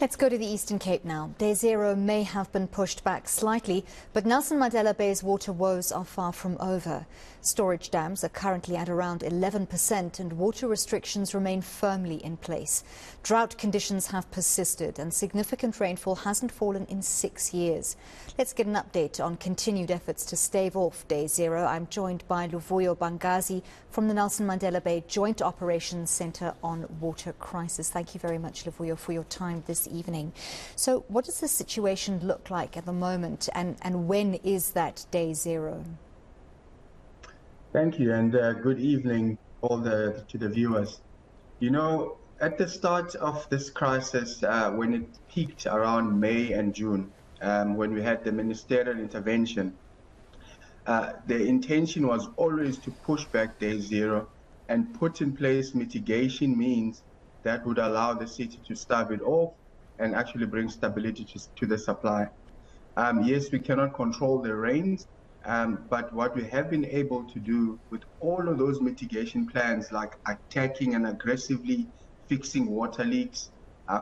Let's go to the Eastern Cape now. Day zero may have been pushed back slightly, but Nelson Mandela Bay's water woes are far from over. Storage dams are currently at around 11% and water restrictions remain firmly in place. Drought conditions have persisted and significant rainfall hasn't fallen in 6 years. Let's get an update on continued efforts to stave off day zero. I'm joined by Luvuyo Bangazi from the Nelson Mandela Bay Joint Operations Centre on Water Crisis. Thank you very much, Luvuyo, for your time this evening. So what does the situation look like at the moment, and when is that day zero? Thank you, and good evening to the viewers. You know, at the start of this crisis, when it peaked around May and June, when we had the ministerial intervention, the intention was always to push back day zero and put in place mitigation means that would allow the city to stave it off and actually bring stability to the supply. Yes, we cannot control the rains, but what we have been able to do with all of those mitigation plans, like attacking and aggressively fixing water leaks,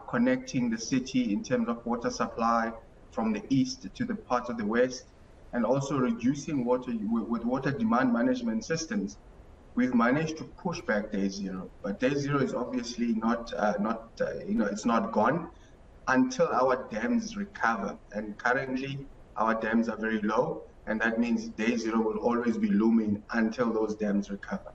connecting the city in terms of water supply from the east to the part of the west, and also reducing water with water demand management systems, we've managed to push back day zero. But day zero is obviously it's not gone until our dams recover. And currently our dams are very low, and that means day zero will always be looming until those dams recover.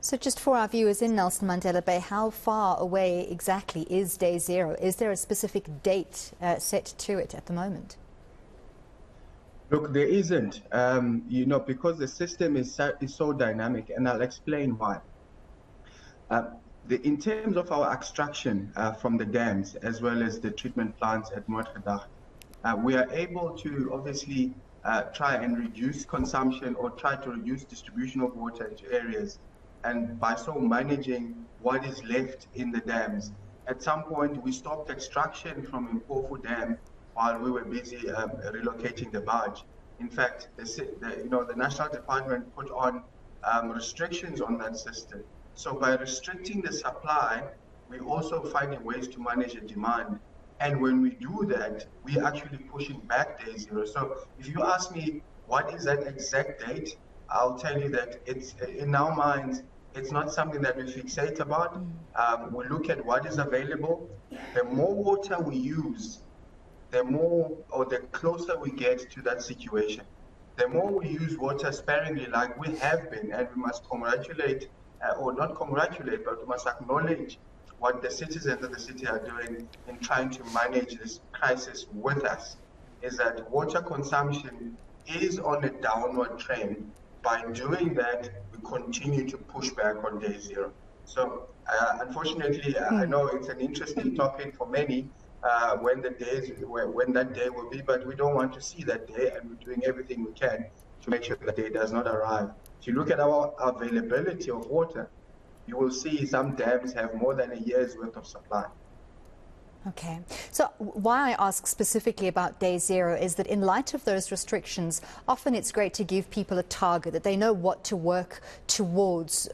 So just for our viewers in Nelson Mandela Bay, how far away exactly is day zero? Is there a specific date set to it at the moment? Look, there isn't, because the system is so dynamic, and I'll explain why. In terms of our extraction from the dams, as well as the treatment plants at Moatgedag, we are able to obviously try and reduce consumption or try to reduce distribution of water into areas, and by so managing what is left in the dams. At some point, we stopped extraction from Mpofu Dam while we were busy relocating the barge. In fact, the National Department put on restrictions on that system. So by restricting the supply, we're also finding ways to manage the demand. And when we do that, we're actually pushing back day zero. So if you ask me, what is that exact date? I'll tell you that it's in our minds, it's not something that we fixate about. We look at what is available. The more water we use, the more or the closer we get to that situation. The more we use water sparingly, like we have been, and we must congratulate, or not congratulate, but we must acknowledge what the citizens of the city are doing in trying to manage this crisis with us, is that water consumption is on a downward trend. By doing that, we continue to push back on day zero. So unfortunately, I know it's an interesting topic for many, when that day will be, but we don't want to see that day, and we're doing everything we can to make sure that day does not arrive. If you look at our availability of water, you will see some dams have more than a year's worth of supply. Okay. So why I ask specifically about day zero is that in light of those restrictions, often it's great to give people a target, that they know what to work towards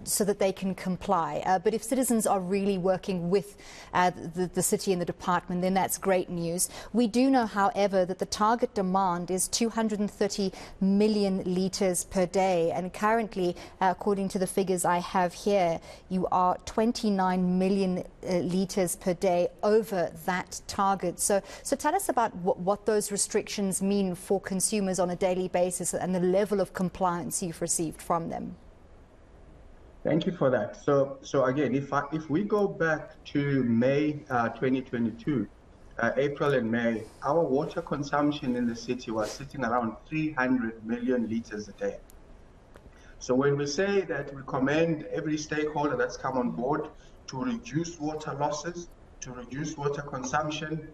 so that they can comply. But if citizens are really working with the city and the department, then that's great news. We do know, however, that the target demand is 230 million litres per day. And currently, according to the figures I have here, you are 29 million litres per day over that target. So tell us about what those restrictions mean for consumers on a daily basis and the level of compliance you've received from them. Thank you for that. So again, if we go back to May 2022, April and May, our water consumption in the city was sitting around 300 million litres a day. So when we say that we commend every stakeholder that's come on board to reduce water losses, to reduce water consumption,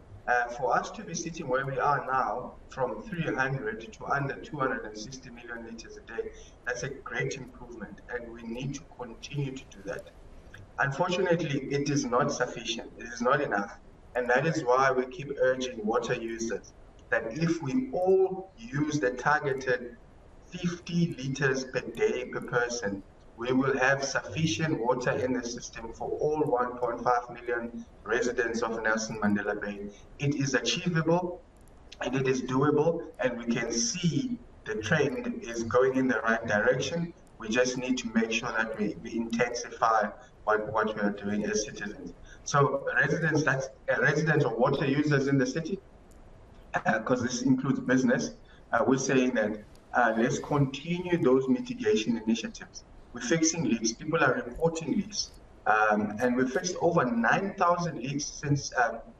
for us to be sitting where we are now, from 300 to under 260 million litres a day, that's a great improvement, and we need to continue to do that. Unfortunately, it is not sufficient, it is not enough, and that is why we keep urging water users that if we all use the targeted 50 litres per day per person, we will have sufficient water in the system for all 1.5 million residents of Nelson Mandela Bay. It is achievable and it is doable, and we can see the trend is going in the right direction. We just need to make sure that we intensify what we are doing as citizens. So residents or water users in the city, because this includes business, we're saying that let's continue those mitigation initiatives. We're fixing leaks. People are reporting leaks. And we fixed over 9,000 leaks since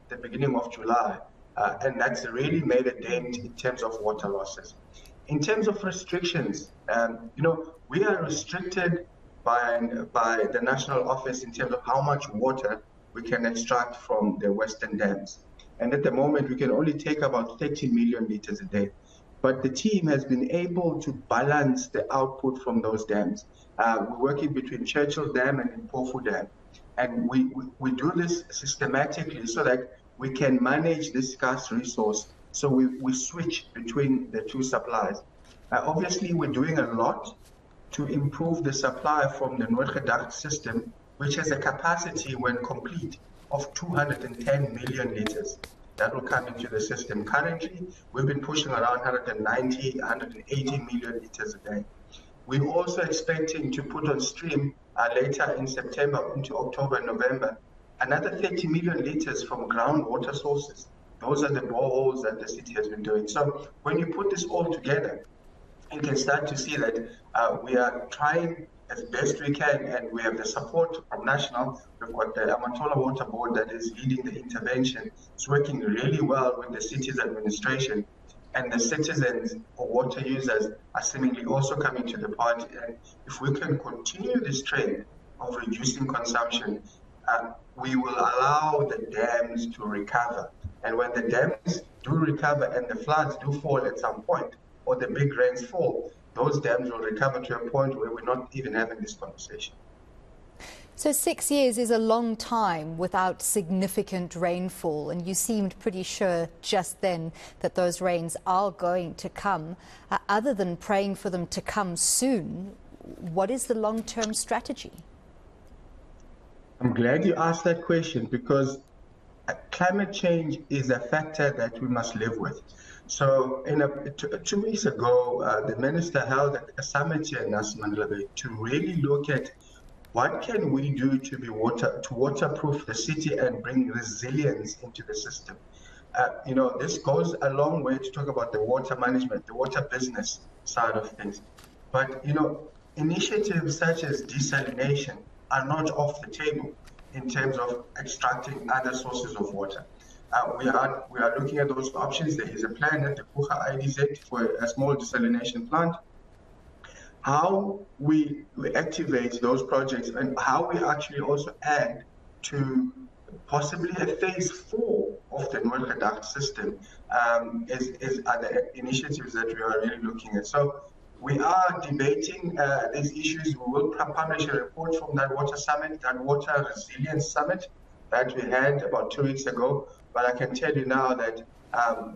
the beginning of July. And that's really made a dent in terms of water losses. In terms of restrictions, we are restricted by the national office in terms of how much water we can extract from the western dams. And at the moment, we can only take about 30 million liters a day. But the team has been able to balance the output from those dams. We're working between Churchill Dam and Mpofu Dam. And we do this systematically so that we can manage this scarce resource. So we switch between the two supplies. Obviously, we're doing a lot to improve the supply from the Noordgedacht system, which has a capacity, when complete, of 210 million liters. That will come into the system. Currently, we've been pushing around 190, 180 million liters a day. We're also expecting to put on stream later in September into October and November, another 30 million liters from groundwater sources. Those are the boreholes that the city has been doing. So when you put this all together, you can start to see that we are trying as best we can, and we have the support from national. We've got the Amatola Water Board that is leading the intervention. It's working really well with the city's administration, and the citizens or water users are seemingly also coming to the party. And if we can continue this trend of reducing consumption, we will allow the dams to recover. And when the dams do recover and the floods do fall at some point, or the big rains fall, those dams will recover to a point where we're not even having this conversation. So 6 years is a long time without significant rainfall, and you seemed pretty sure just then that those rains are going to come. Other than praying for them to come soon, what is the long-term strategy? I'm glad you asked that question, because climate change is a factor that we must live with. So 2 weeks ago, the minister held a summit here in Nelson Mandela Bay to really look at what can we do to waterproof the city and bring resilience into the system. This goes a long way to talk about the water management, the water business side of things. But initiatives such as desalination are not off the table in terms of extracting other sources of water. We are looking at those options. There is a plan at the Kucha IDZ for a small desalination plant. How we activate those projects and how we actually also add to possibly a phase 4 of the Noordgedacht system is other initiatives that we are really looking at. So we are debating these issues. We will publish a report from that water summit, that water resilience summit that we had about 2 weeks ago. But I can tell you now that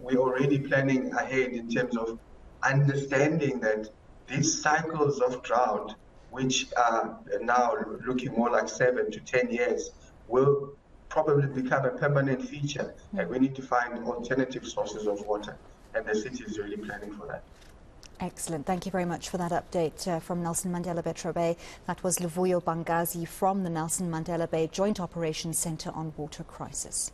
we're already planning ahead in terms of understanding that these cycles of drought, which are now looking more like 7 to 10 years, will probably become a permanent feature. And we need to find alternative sources of water. And the city is really planning for that. Excellent. Thank you very much for that update from Nelson Mandela Bay. That was Luvuyo Bangazi from the Nelson Mandela Bay Joint Operations Centre on Water Crisis.